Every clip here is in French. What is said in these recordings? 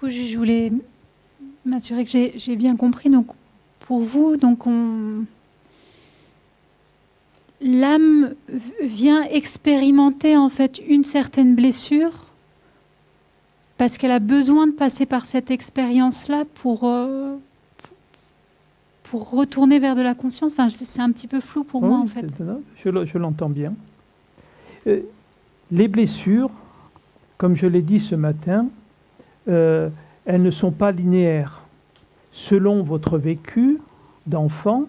coup, je voulais m'assurer que j'ai bien compris. Donc, pour vous, donc l'âme vient expérimenter en fait une certaine blessure parce qu'elle a besoin de passer par cette expérience-là pour retourner vers de la conscience. Enfin, c'est un petit peu flou pour moi en fait. Je l'entends bien. Les blessures, comme je l'ai dit ce matin, elles ne sont pas linéaires. Selon votre vécu d'enfant,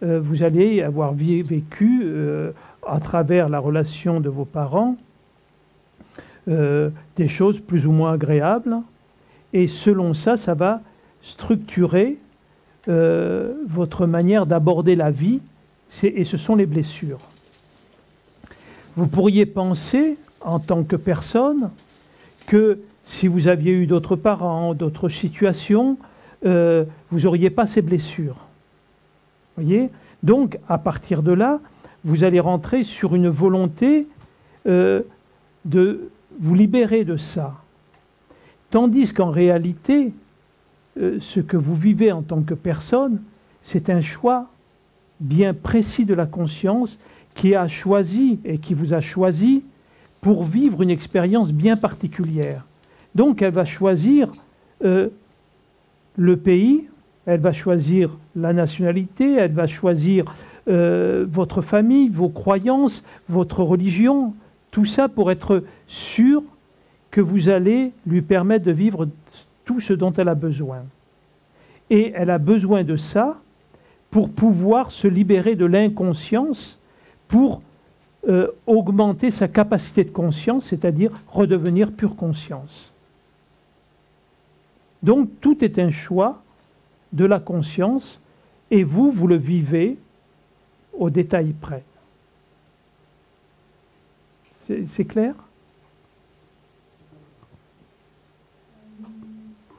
vous allez avoir vécu à travers la relation de vos parents des choses plus ou moins agréables, et selon ça, ça va structurer votre manière d'aborder la vie, et ce sont les blessures. Vous pourriez penser, en tant que personne, que si vous aviez eu d'autres parents, d'autres situations, vous n'auriez pas ces blessures. Voyez ? Donc, à partir de là, vous allez rentrer sur une volonté de vous libérer de ça. Tandis qu'en réalité, ce que vous vivez en tant que personne, c'est un choix bien précis de la conscience qui a choisi et qui vous a choisi pour vivre une expérience bien particulière. Donc elle va choisir le pays, elle va choisir la nationalité, elle va choisir votre famille, vos croyances, votre religion, tout ça pour être sûr que vous allez lui permettre de vivre tout ce dont elle a besoin. Et elle a besoin de ça pour pouvoir se libérer de l'inconscience, pour augmenter sa capacité de conscience, c'est-à-dire redevenir pure conscience. Donc tout est un choix de la conscience, et vous, vous le vivez au détail près. C'est clair?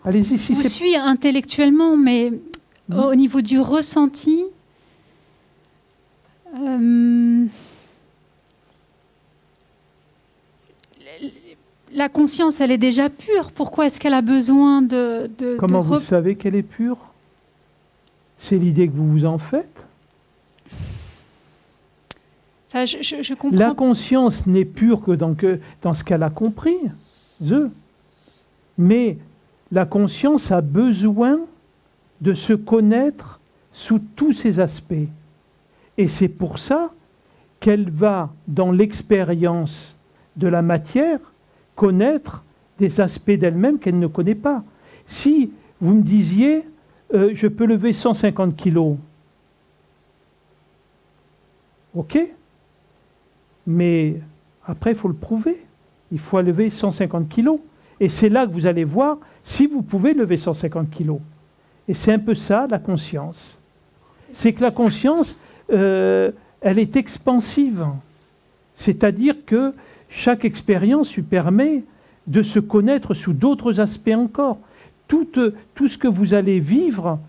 Allez-y, si je vous c'est... suis intellectuellement, mais au niveau du ressenti, la conscience, elle est déjà pure. Pourquoi est-ce qu'elle a besoin de Comment vous savez qu'elle est pure? C'est l'idée que vous vous en faites? Enfin, je comprends. La conscience n'est pure que dans ce qu'elle a compris. Mais la conscience a besoin de se connaître sous tous ses aspects. Et c'est pour ça qu'elle va, dans l'expérience de la matière, connaître des aspects d'elle-même qu'elle ne connaît pas. Si vous me disiez, je peux lever 150 kilos, ok, mais après, il faut le prouver. Il faut lever 150 kilos. Et c'est là que vous allez voir si vous pouvez lever 150 kilos. Et c'est un peu ça, la conscience. C'est que la conscience, elle est expansive. C'est-à-dire que chaque expérience lui permet de se connaître sous d'autres aspects encore. Tout ce que vous allez vivre,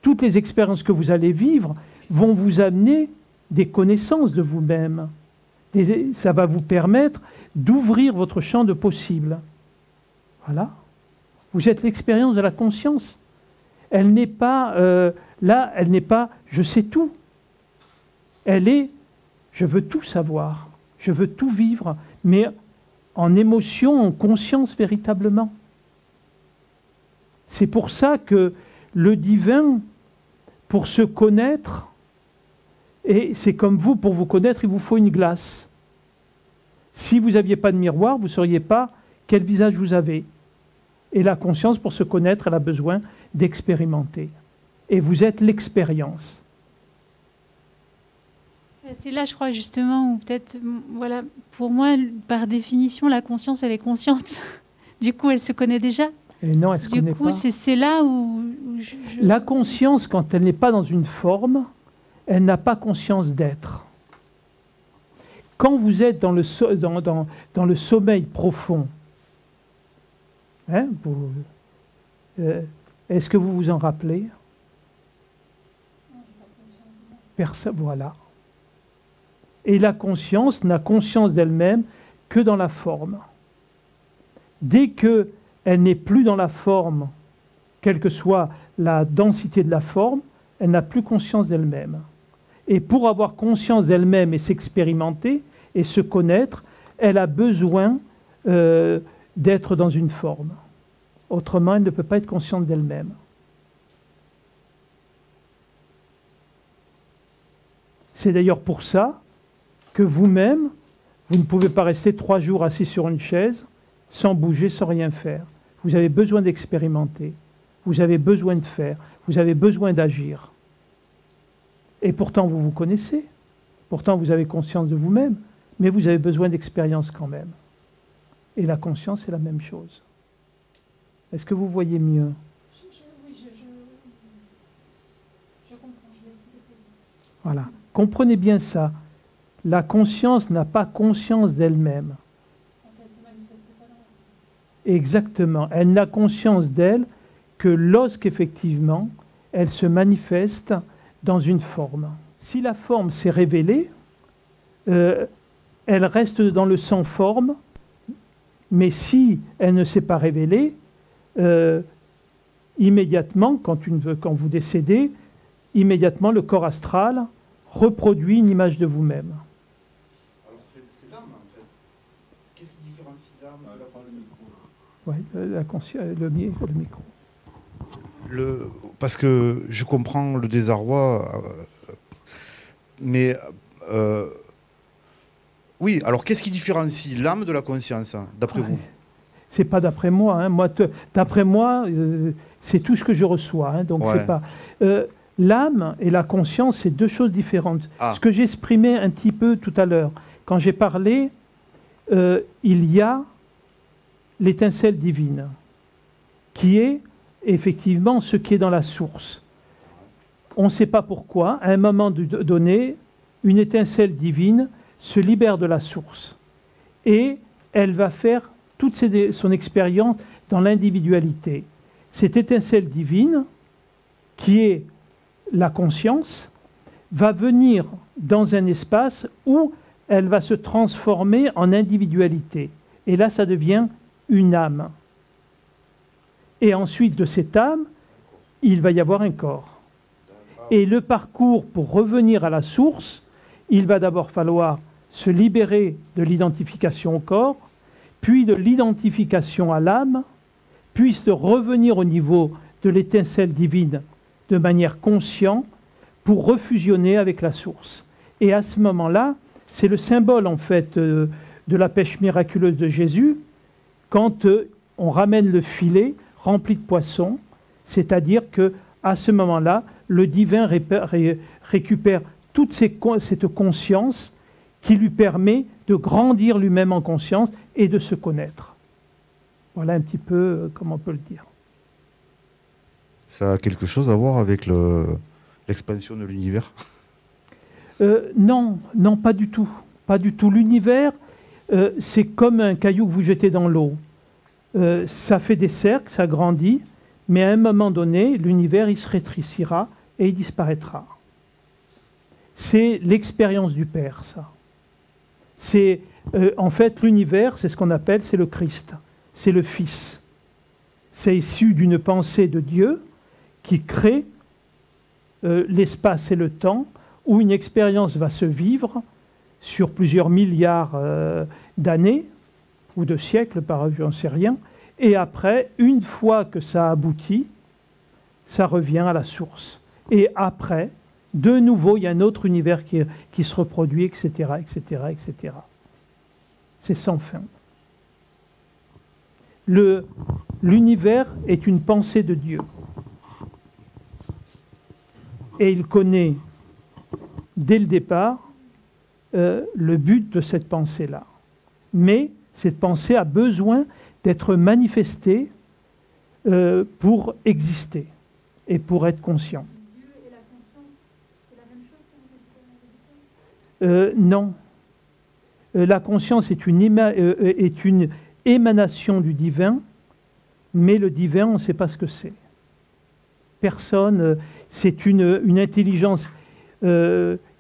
toutes les expériences que vous allez vivre vont vous amener des connaissances de vous-même. Ça va vous permettre d'ouvrir votre champ de possibles. Voilà. Vous êtes l'expérience de la conscience. Elle n'est pas, là, elle n'est pas « je sais tout ». Elle est « je veux tout savoir, je veux tout vivre », mais en émotion, en conscience véritablement. C'est pour ça que le divin, pour se connaître, et c'est comme vous, pour vous connaître, il vous faut une glace. Si vous n'aviez pas de miroir, vous ne sauriez pas quel visage vous avez. Et la conscience, pour se connaître, elle a besoin d'expérimenter. Et vous êtes l'expérience. C'est là, je crois, justement, où peut-être, voilà, pour moi, par définition, la conscience, elle est consciente. Du coup, elle se connaît déjà. Et non, elle se connaît pas. Du coup, c'est là où La conscience, quand elle n'est pas dans une forme, elle n'a pas conscience d'être. Quand vous êtes dans le sommeil profond, hein, est-ce que vous vous en rappelez? Personne, voilà. Et la conscience n'a conscience d'elle-même que dans la forme. Dès que elle n'est plus dans la forme, quelle que soit la densité de la forme, elle n'a plus conscience d'elle-même. Et pour avoir conscience d'elle-même et s'expérimenter et se connaître, elle a besoin d'être dans une forme. Autrement, elle ne peut pas être consciente d'elle-même. C'est d'ailleurs pour ça que vous-même, vous ne pouvez pas rester 3 jours assis sur une chaise, sans bouger, sans rien faire. Vous avez besoin d'expérimenter. Vous avez besoin de faire. Vous avez besoin d'agir. Et pourtant, vous vous connaissez. Pourtant, vous avez conscience de vous-même. Mais vous avez besoin d'expérience quand même. Et la conscience, c'est la même chose. Est-ce que vous voyez mieux? Oui, je comprends. Je laisse le plaisir. Voilà. Comprenez bien ça. La conscience n'a pas conscience d'elle-même. Quand elle se manifeste pas dans la... Exactement. Elle n'a conscience d'elle que lorsqu'effectivement, elle se manifeste dans une forme. Si la forme s'est révélée, elle reste dans le sans forme, mais si elle ne s'est pas révélée, immédiatement, quand vous décédez, immédiatement le corps astral reproduit une image de vous-même. Alors c'est l'âme en fait. Qu'est-ce qui différencie l'âme de la conscience? Oui, le micro. Parce que je comprends le désarroi, mais oui, alors qu'est-ce qui différencie l'âme de la conscience, d'après vous? C'est pas d'après moi, hein. D'après moi, c'est tout ce que je reçois, hein, donc c'est pas... l'âme et la conscience, c'est 2 choses différentes. Ce que j'exprimais un petit peu tout à l'heure, quand j'ai parlé, il y a l'étincelle divine, qui est effectivement ce qui est dans la source. On ne sait pas pourquoi, à un moment donné, une étincelle divine se libère de la source. Et elle va faire toute son expérience dans l'individualité. Cette étincelle divine, qui est la conscience, va venir dans un espace où elle va se transformer en individualité. Et là, ça devient une âme. Et ensuite de cette âme, il va y avoir un corps. Et le parcours pour revenir à la source, il va d'abord falloir se libérer de l'identification au corps, puis de l'identification à l'âme, puis de revenir au niveau de l'étincelle divine de manière consciente pour refusionner avec la source. Et à ce moment-là, c'est le symbole en fait de la pêche miraculeuse de Jésus, quand on ramène le filet rempli de poissons, c'est-à-dire qu'à ce moment-là, le divin récupère toute cette conscience qui lui permet de grandir lui-même en conscience et de se connaître. Voilà un petit peu comment on peut le dire. Ça a quelque chose à voir avec l'expansion de l'univers? Non, pas du tout. Pas du tout. L'univers, c'est comme un caillou que vous jetez dans l'eau. Ça fait des cercles, ça grandit, mais à un moment donné, l'univers, il se rétrécira et il disparaîtra. C'est l'expérience du Père, ça. C'est, en fait, l'univers, c'est ce qu'on appelle, c'est le Christ, c'est le Fils. C'est issu d'une pensée de Dieu qui crée l'espace et le temps où une expérience va se vivre sur plusieurs milliards d'années ou de siècles, par j'en sais rien, et après, une fois que ça aboutit, ça revient à la source. Et après, de nouveau, il y a un autre univers qui se reproduit, etc., etc., etc. C'est sans fin. L'univers est une pensée de Dieu. Et il connaît, dès le départ, le but de cette pensée-là. Mais cette pensée a besoin d'être manifestée pour exister et pour être conscient. Dieu et la conscience, c'est la même chose? Non. La conscience est une émanation du divin, mais le divin, on ne sait pas ce que c'est. Personne, c'est une intelligence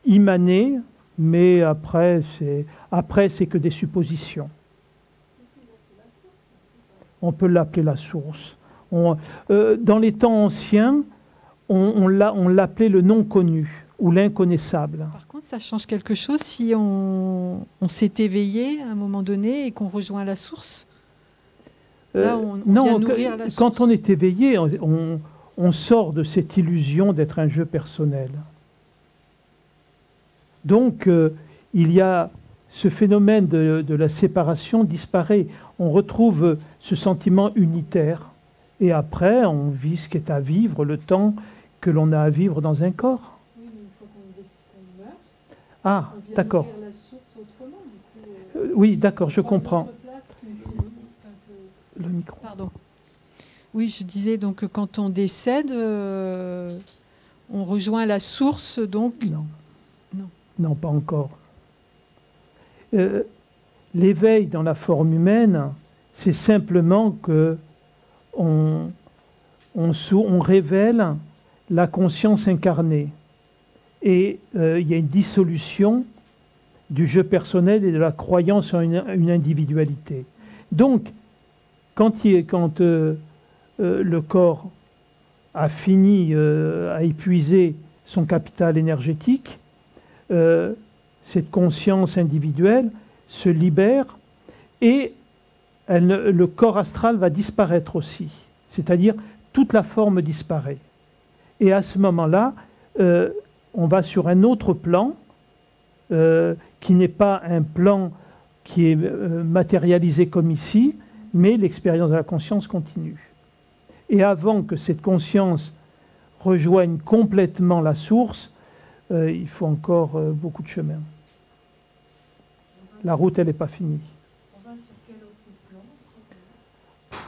immanée, mais après, c'est que des suppositions. on peut l'appeler la source. Dans les temps anciens, on l'appelait le non connu ou l'inconnaissable. Par contre, ça change quelque chose si on s'est éveillé à un moment donné et qu'on rejoint la source. Là, on vient nourrir la source. Quand on est éveillé, on sort de cette illusion d'être un jeu personnel. Donc, il y a ce phénomène de la séparation disparaît. On retrouve ce sentiment unitaire. Et après, on vit ce qu'est à vivre, le temps que l'on a à vivre dans un corps. Oui, mais il faut qu'on meure. Ah, d'accord. La source autrement, du coup, oui, d'accord, je comprends. Le micro. Pardon. Oui, je disais donc que quand on décède, on rejoint la source, donc. Non. Non, pas encore. L'éveil dans la forme humaine, c'est simplement que on révèle la conscience incarnée. Et il y a une dissolution du jeu personnel et de la croyance en une individualité. Donc, quand le corps a fini, a épuisé son capital énergétique, cette conscience individuelle se libère et le corps astral va disparaître aussi. C'est-à-dire, toute la forme disparaît. Et à ce moment-là, on va sur un autre plan qui n'est pas un plan qui est matérialisé comme ici, mais l'expérience de la conscience continue. Et avant que cette conscience rejoigne complètement la source, il faut encore beaucoup de chemin. La route, elle n'est pas finie. On va sur quel autre plan ?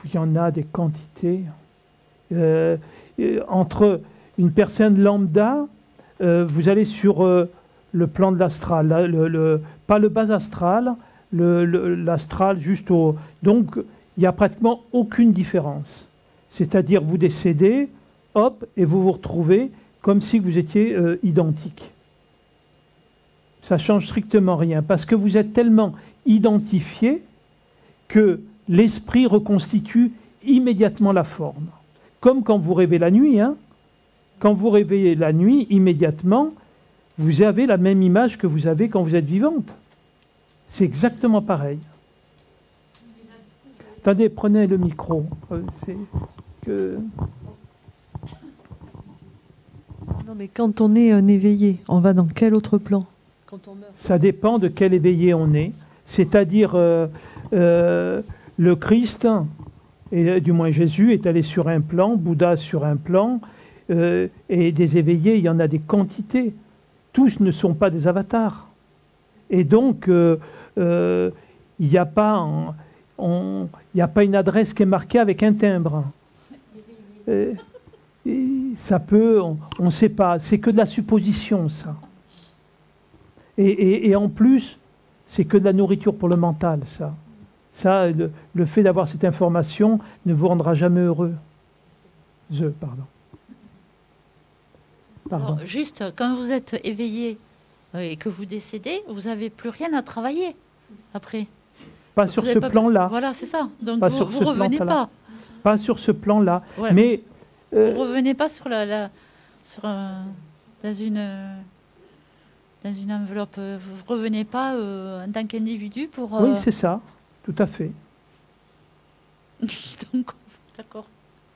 Il y en a des quantités. Entre une personne lambda, vous allez sur le plan de l'astral, pas le bas astral, l'astral juste au... Donc, il n'y a pratiquement aucune différence. C'est-à-dire, vous décédez, hop, et vous vous retrouvez comme si vous étiez identiques. Ça change strictement rien, parce que vous êtes tellement identifiés que l'esprit reconstitue immédiatement la forme. Comme quand vous rêvez la nuit, hein. Quand vous réveillez la nuit, immédiatement, vous avez la même image que vous avez quand vous êtes vivante. C'est exactement pareil. Attendez, prenez le micro. Non, mais quand on est un éveillé, on va dans quel autre plan quand on meurt? Ça dépend de quel éveillé on est. C'est-à-dire, le Christ, et du moins Jésus, est allé sur un plan, Bouddha sur un plan, et des éveillés, il y en a des quantités. Tous ne sont pas des avatars. Et donc, il n'y a pas une adresse qui est marquée avec un timbre. Ça peut, on ne sait pas, c'est que de la supposition, ça. Et en plus, c'est que de la nourriture pour le mental, ça. Ça, le fait d'avoir cette information ne vous rendra jamais heureux. Pardon. Alors, juste, quand vous êtes éveillé et que vous décédez, vous n'avez plus rien à travailler après. Pas sur ce plan-là. Voilà, c'est ça. Donc pas vous ne revenez pas. Pas sur ce plan-là. Ouais, mais vous ne revenez pas sur dans une enveloppe. Vous ne revenez pas en tant qu'individu pour... Oui, c'est ça. Tout à fait. Donc, d'accord.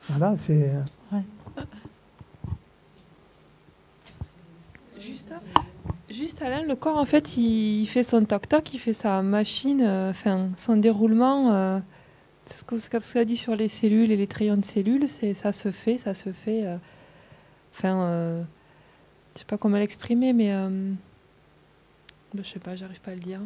Voilà, c'est... Ouais. Juste Alain, le corps en fait il fait son toc-toc, il fait sa machine, son déroulement, c'est ce que a dit sur les cellules et les trayons de cellules, ça se fait, je sais pas comment l'exprimer, mais je sais pas, j'arrive pas à le dire.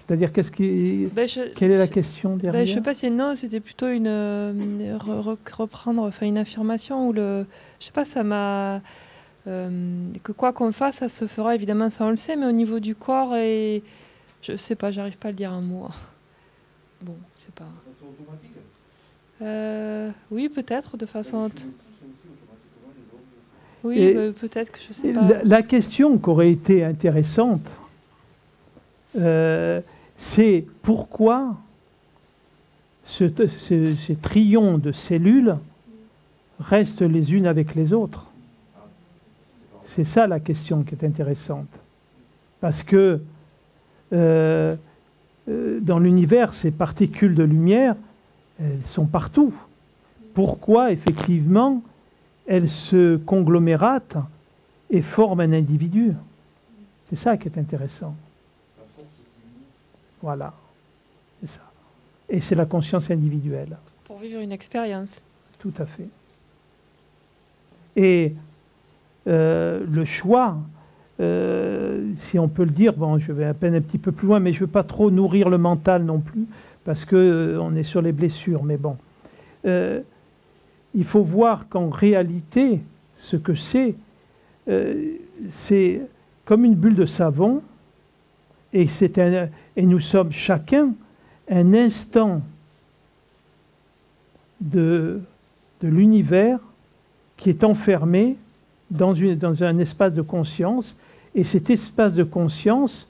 C'est-à-dire quelle est la question derrière? Je sais pas si c'était plutôt reprendre une affirmation ou je sais pas, ça m'a... que quoi qu'on fasse, ça se fera, évidemment, ça on le sait, mais au niveau du corps, et je sais pas, j'arrive pas à le dire un mot. Bon, c'est pas... De façon automatique? Oui, peut-être, de façon... Oui, peut-être que je sais pas. La question qui aurait été intéressante, c'est pourquoi ces trillions de cellules restent les unes avec les autres. C'est ça la question qui est intéressante. Parce que dans l'univers, ces particules de lumière, elles sont partout. Pourquoi, effectivement, elles se conglomératent et forment un individu? C'est ça qui est intéressant. Voilà, c'est ça. Et c'est la conscience individuelle. Pour vivre une expérience. Tout à fait. Et le choix, si on peut le dire, bon, je vais à peine un petit peu plus loin, mais je ne veux pas trop nourrir le mental non plus, parce qu'on est sur les blessures, mais bon. Il faut voir qu'en réalité, ce que c'est comme une bulle de savon, et nous sommes chacun un instant de l'univers qui est enfermé dans un espace de conscience, et cet espace de conscience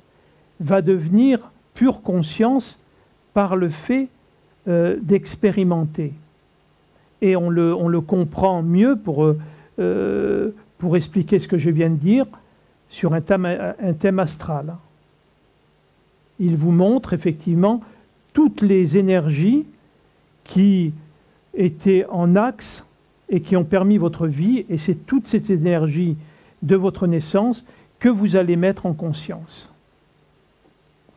va devenir pure conscience par le fait d'expérimenter. Et on le comprend mieux pour expliquer ce que je viens de dire sur un thème astral. Il vous montre effectivement toutes les énergies qui étaient en axe et qui ont permis votre vie, et c'est toutes ces énergies de votre naissance que vous allez mettre en conscience.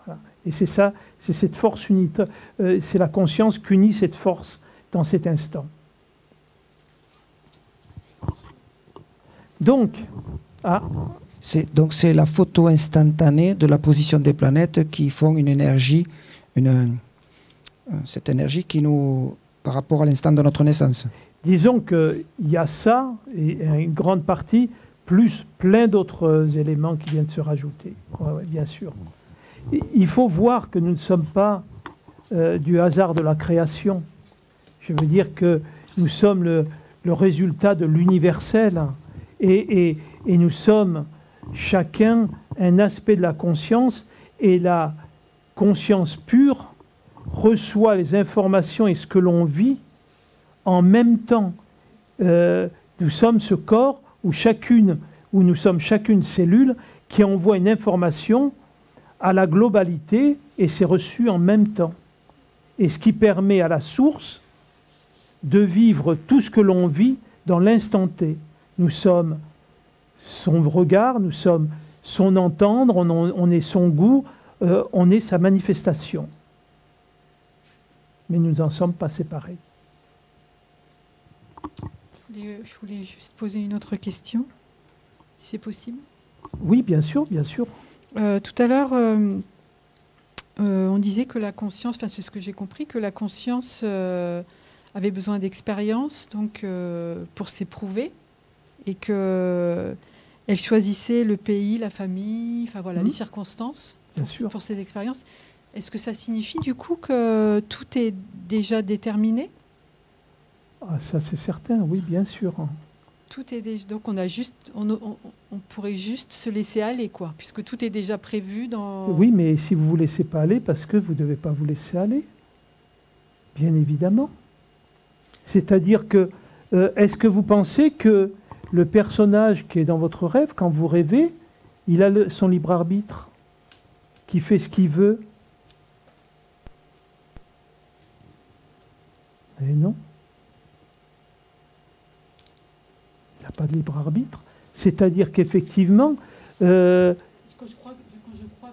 Voilà. Et c'est ça, c'est cette force unitaire, c'est la conscience qu'unit cette force dans cet instant. Donc, c'est la photo instantanée de la position des planètes qui font une énergie, cette énergie qui nous, par rapport à l'instant de notre naissance. Disons qu'il y a ça, et une grande partie, plus plein d'autres éléments qui viennent se rajouter. Ouais, bien sûr. Il faut voir que nous ne sommes pas du hasard de la création. Je veux dire que nous sommes le résultat de l'universel, et nous sommes chacun un aspect de la conscience, et la conscience pure reçoit les informations et ce que l'on vit en même temps. Nous sommes ce corps où nous sommes chacune cellule qui envoie une information à la globalité, et c'est reçu en même temps. Et ce qui permet à la source de vivre tout ce que l'on vit dans l'instant T. Nous sommes son regard, nous sommes son entendre, on est son goût, on est sa manifestation. Mais nous n'en sommes pas séparés. Je voulais juste poser une autre question, si c'est possible. Oui, bien sûr, bien sûr. Tout à l'heure, on disait que la conscience, enfin c'est ce que j'ai compris, que la conscience avait besoin d'expérience donc pour s'éprouver, et qu'elle choisissait le pays, la famille, enfin voilà, les circonstances pour ces expériences. Est-ce que ça signifie du coup que tout est déjà déterminé? Ah, ça c'est certain, oui, bien sûr. Tout est déjà, donc on pourrait juste se laisser aller, quoi, puisque tout est déjà prévu dans... Oui, mais si vous ne vous laissez pas aller, parce que vous ne devez pas vous laisser aller, bien évidemment. C'est-à-dire que, est-ce que vous pensez que le personnage qui est dans votre rêve, quand vous rêvez, il a son libre arbitre, qui fait ce qu'il veut? Eh non. Il n'a pas de libre arbitre. C'est-à-dire qu'effectivement... Quand je crois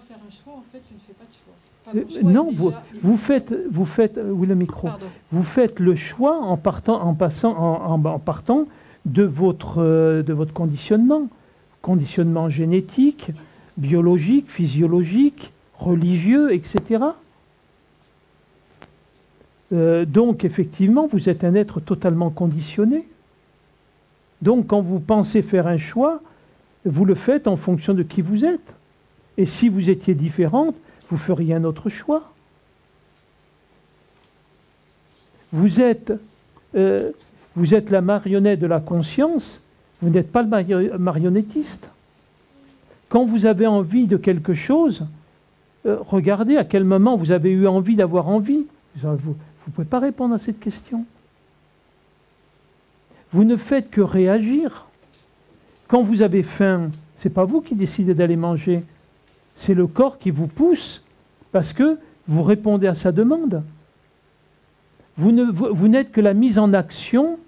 faire un choix, en fait, je ne fais pas de choix. Non, vous faites, oui, le micro. Pardon. Vous faites le choix en partant de votre conditionnement génétique, biologique, physiologique, religieux, etc. Donc, effectivement, vous êtes un être totalement conditionné. Donc, quand vous pensez faire un choix, vous le faites en fonction de qui vous êtes. Et si vous étiez différente, vous feriez un autre choix. Vous êtes la marionnette de la conscience, vous n'êtes pas le marionnettiste. Quand vous avez envie de quelque chose, regardez à quel moment vous avez eu envie d'avoir envie. Vous Vous ne pouvez pas répondre à cette question. Vous ne faites que réagir. Quand vous avez faim, ce n'est pas vous qui décidez d'aller manger, c'est le corps qui vous pousse parce que vous répondez à sa demande. Vous n'êtes que la mise en action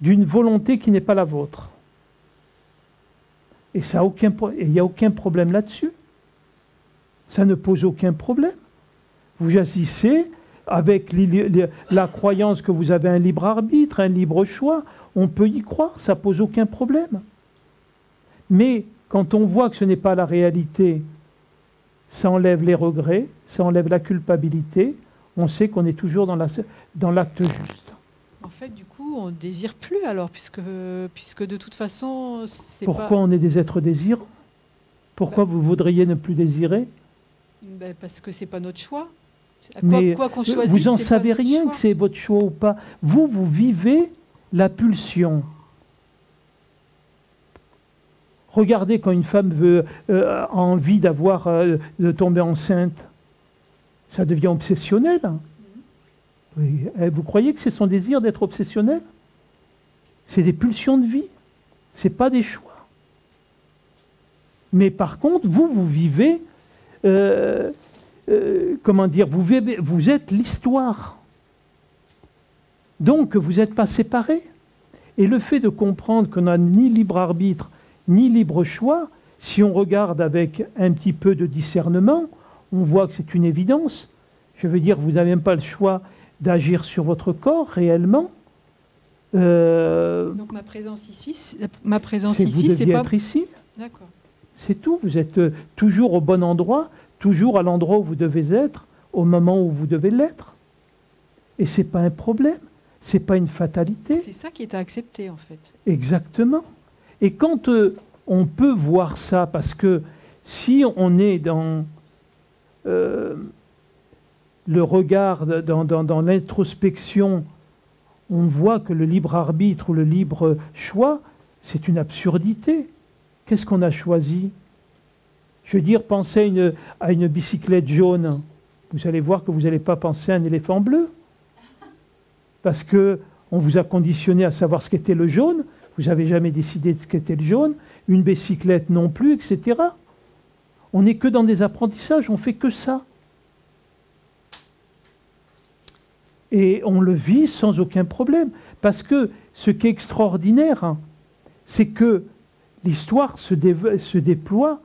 d'une volonté qui n'est pas la vôtre. Et il n'y a aucun problème là-dessus. Ça ne pose aucun problème. Vous agissez avec la croyance que vous avez un libre arbitre, un libre choix. On peut y croire, ça ne pose aucun problème. Mais quand on voit que ce n'est pas la réalité, ça enlève les regrets, ça enlève la culpabilité. On sait qu'on est toujours dans l'acte juste. En fait, du coup, on ne désire plus alors, puisque de toute façon, c'est pas... Pourquoi on est des êtres désirants? Pourquoi vous voudriez ne plus désirer? Parce que ce n'est pas notre choix. Mais quoi qu'on choisisse, vous n'en savez rien que c'est votre choix ou pas. Vous vivez la pulsion. Regardez quand une femme a envie de tomber enceinte, ça devient obsessionnel. Vous croyez que c'est son désir d'être obsessionnel? C'est des pulsions de vie, ce n'est pas des choix. Mais par contre, vous vivez, vous êtes l'histoire. Donc, vous n'êtes pas séparés. Et le fait de comprendre qu'on n'a ni libre arbitre, ni libre choix, si on regarde avec un petit peu de discernement, on voit que c'est une évidence. Je veux dire, vous n'avez même pas le choix d'agir sur votre corps réellement. Donc ma présence ici, c'est pas... être ici. D'accord. C'est tout. Vous êtes toujours au bon endroit, toujours à l'endroit où vous devez être, au moment où vous devez l'être. Et ce n'est pas un problème, ce n'est pas une fatalité. C'est ça qui est à accepter en fait. Exactement. Et quand on peut voir ça, parce que si on est dans le regard, dans l'introspection, on voit que le libre arbitre ou le libre choix, c'est une absurdité. Qu'est-ce qu'on a choisi? Je veux dire, pensez à une bicyclette jaune. Vous allez voir que vous n'allez pas penser à un éléphant bleu. Parce qu'on vous a conditionné à savoir ce qu'était le jaune. Vous n'avez jamais décidé de ce qu'était le jaune. Une bicyclette non plus, etc. On n'est que dans des apprentissages, on ne fait que ça. Et on le vit sans aucun problème. Parce que ce qui est extraordinaire, c'est que l'histoire se déploie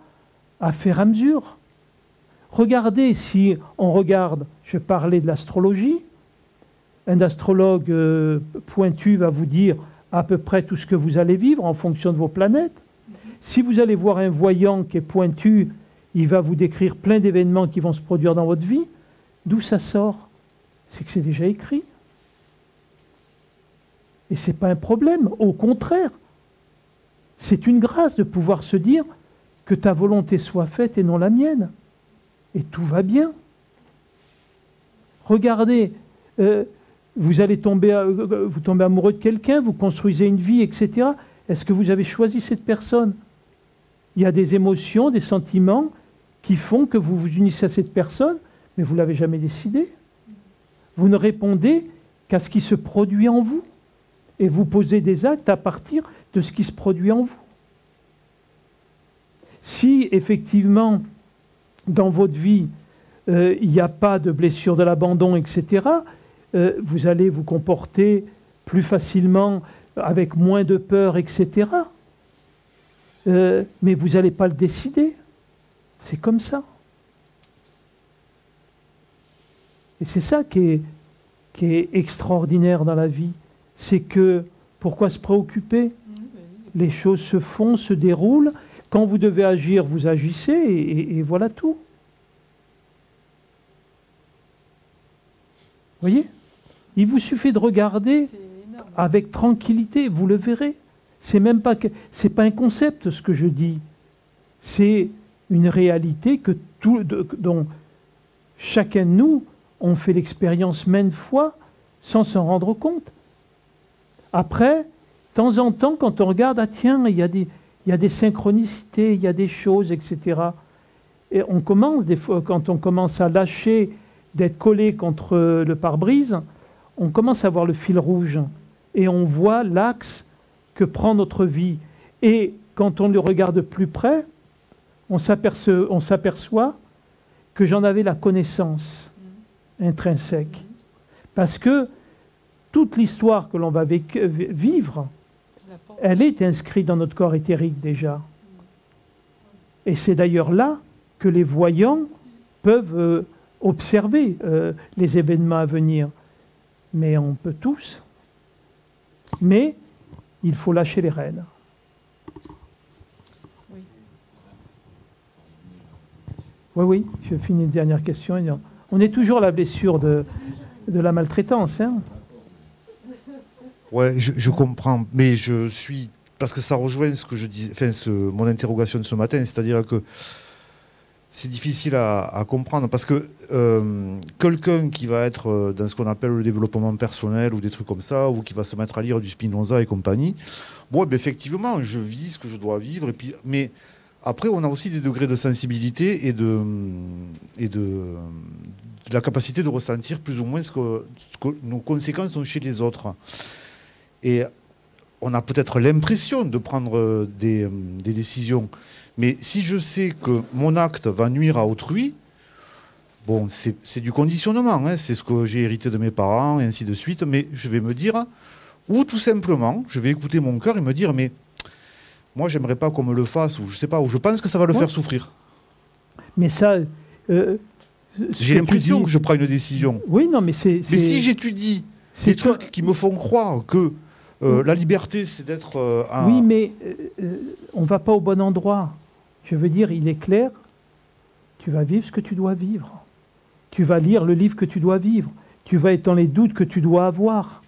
à fur et à mesure. Regardez, si on regarde, je parlais de l'astrologie, un astrologue pointu va vous dire à peu près tout ce que vous allez vivre en fonction de vos planètes. Si vous allez voir un voyant qui est pointu, il va vous décrire plein d'événements qui vont se produire dans votre vie. D'où ça sort? C'est que c'est déjà écrit. Et ce n'est pas un problème, au contraire. C'est une grâce de pouvoir se dire que ta volonté soit faite et non la mienne. Et tout va bien. Regardez, vous tombez amoureux de quelqu'un, vous construisez une vie, etc. Est-ce que vous avez choisi cette personne? Il y a des émotions, des sentiments qui font que vous vous unissez à cette personne, mais vous ne l'avez jamais décidé. Vous ne répondez qu'à ce qui se produit en vous. Et vous posez des actes à partir de ce qui se produit en vous. Si effectivement, dans votre vie, il n'y a pas de blessure de l'abandon, etc., vous allez vous comporter plus facilement, avec moins de peur, etc. Mais vous n'allez pas le décider. C'est comme ça. Et c'est ça qui est extraordinaire dans la vie. C'est que, pourquoi se préoccuper? Les choses se font, se déroulent. Quand vous devez agir, vous agissez, et voilà tout. Vous voyez? Il vous suffit de regarder avec tranquillité, vous le verrez. C'est pas un concept ce que je dis. C'est une réalité dont chacun de nous on fait l'expérience maintes fois sans s'en rendre compte. Après, de temps en temps, quand on regarde, ah tiens, il y a des synchronicités, il y a des choses, etc. Et on commence, des fois, quand on commence à lâcher d'être collé contre le pare-brise, on commence à voir le fil rouge et on voit l'axe que prend notre vie. Et quand on le regarde de plus près, on s'aperçoit que j'en avais la connaissance intrinsèque. Parce que toute l'histoire que l'on va vivre, elle est inscrite dans notre corps éthérique déjà. Et c'est d'ailleurs là que les voyants peuvent observer les événements à venir. Mais on peut tous. Mais il faut lâcher les rênes. Oui, je finis une dernière question. On est toujours à la blessure de la maltraitance. Hein. Ouais, je comprends, mais je suis... Parce que ça rejoint ce que je disais, enfin, mon interrogation de ce matin, c'est-à-dire que c'est difficile à comprendre, parce que quelqu'un qui va être dans ce qu'on appelle le développement personnel ou des trucs comme ça, ou qui va se mettre à lire du Spinoza et compagnie, bon, ben, effectivement, je vis ce que je dois vivre, et puis, mais après, on a aussi des degrés de sensibilité et de la capacité de ressentir plus ou moins ce que nos conséquences sont chez les autres. Et on a peut-être l'impression de prendre des décisions. Mais si je sais que mon acte va nuire à autrui, bon, c'est du conditionnement. Hein, c'est ce que j'ai hérité de mes parents, et ainsi de suite. Mais je vais me dire, ou tout simplement, je vais écouter mon cœur et me dire, mais moi, j'aimerais pas qu'on me le fasse, ou je sais pas, ou je pense que ça va le faire souffrir. Mais ça... j'ai l'impression que je prends une décision. Oui, non, mais c'est... Mais si j'étudie des trucs qui me font croire que la liberté, c'est d'être... Oui, mais on ne va pas au bon endroit. Je veux dire, il est clair, tu vas vivre ce que tu dois vivre. Tu vas lire le livre que tu dois vivre. Tu vas être dans les doutes que tu dois avoir.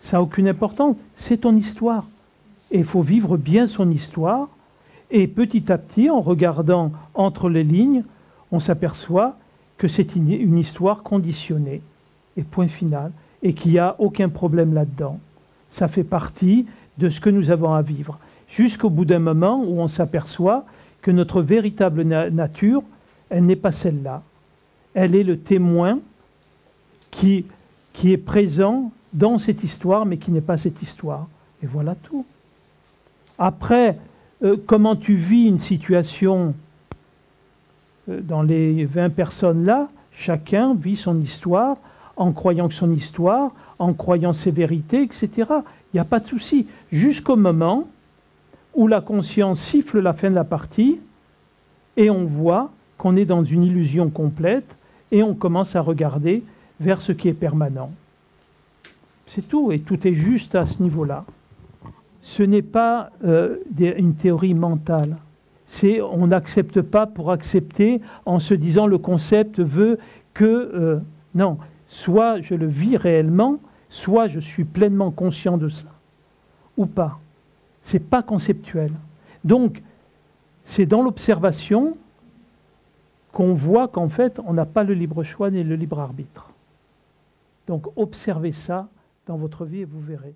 Ça n'a aucune importance. C'est ton histoire. Et il faut vivre bien son histoire. Et petit à petit, en regardant entre les lignes, on s'aperçoit que c'est une histoire conditionnée. Et point final. Et qu'il n'y a aucun problème là-dedans. Ça fait partie de ce que nous avons à vivre. Jusqu'au bout d'un moment où on s'aperçoit que notre véritable nature, elle n'est pas celle-là. Elle est le témoin qui est présent dans cette histoire, mais qui n'est pas cette histoire. Et voilà tout. Après, comment tu vis une situation dans les 20 personnes-là, chacun vit son histoire en croyant que son histoire, en croyant ses vérités, etc. Il n'y a pas de souci. Jusqu'au moment où la conscience siffle la fin de la partie et on voit qu'on est dans une illusion complète et on commence à regarder vers ce qui est permanent. C'est tout, et tout est juste à ce niveau-là. Ce n'est pas une théorie mentale. On n'accepte pas pour accepter en se disant le concept veut que... non, soit je le vis réellement, soit je suis pleinement conscient de ça, ou pas. Ce n'est pas conceptuel. Donc, c'est dans l'observation qu'on voit qu'en fait, on n'a pas le libre choix ni le libre arbitre. Donc, observez ça dans votre vie et vous verrez.